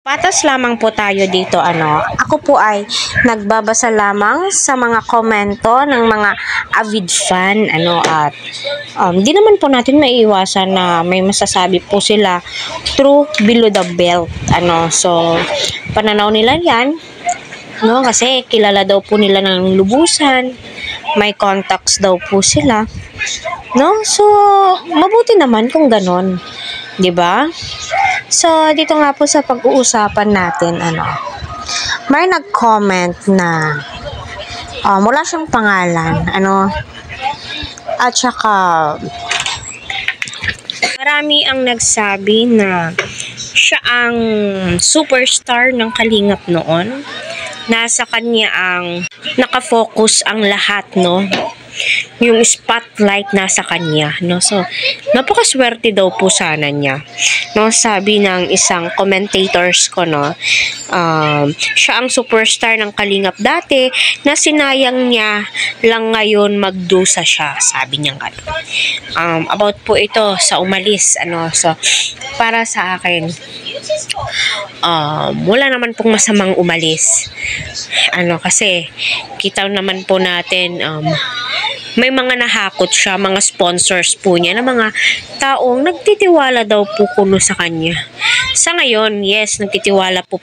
Patas lamang po tayo dito, Ako po ay nagbabasa lamang sa mga komento ng mga avid fan, at di naman po natin maiiwasan na may masasabi po sila through below the belt, So, pananaw nila yan, kasi kilala daw po nila ng lubusan, may contacts daw po sila, So, mabuti naman kung ganon, 'di ba? So, dito nga po sa pag-uusapan natin, may nag-comment na wala siyang pangalan, at saka marami ang nagsabi na siya ang superstar ng Kalingap noon. Nasa kanya ang nakafocus ang lahat, yung spotlight nasa kanya, So, napakaswerte daw po sana niya, Sabi ng isang commentators ko, siya ang superstar ng Kalingap dati na sinayang niya lang ngayon magdusa siya, sabi niya gano'n. About po ito sa umalis, So, para sa akin, wala naman pong masamang umalis. Kasi kita naman po natin, may mga nahakot siya, mga sponsors po niya, na mga taong nagtitiwala daw po kuno sa kanya. Sa ngayon, yes, nagtitiwala po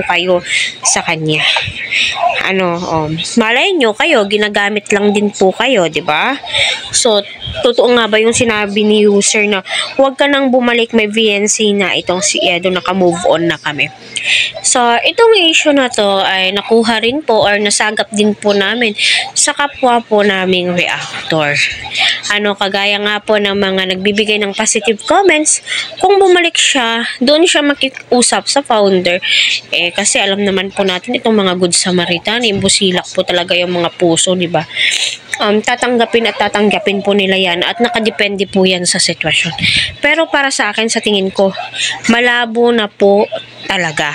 kayo sa kanya. Malay nyo kayo, ginagamit lang din po kayo, di ba? So, totoo nga ba yung sinabi ni user na huwag ka nang bumalik, may VNC na itong si Edo, naka-move on na kami. So, itong issue na to ay nakuha rin po or nasagap din po namin sa kapwa po naming reactor. Kagaya nga po ng mga nagbibigay ng positive comments, kung bumalik siya, doon siya makikusap sa founder. Kasi alam naman po natin itong mga good Samaritan, imbusilak po talaga yung mga puso, di ba? Tatanggapin po nila yan at nakadepende po yan sa sitwasyon. Pero para sa akin, sa tingin ko, malabo na po talaga.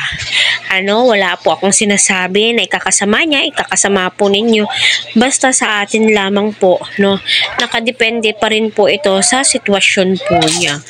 Wala po akong sinasabi na ikakasama niya, ikakasama po ninyo. Basta sa atin lamang po, Nakadepende pa rin po ito sa sitwasyon po niya,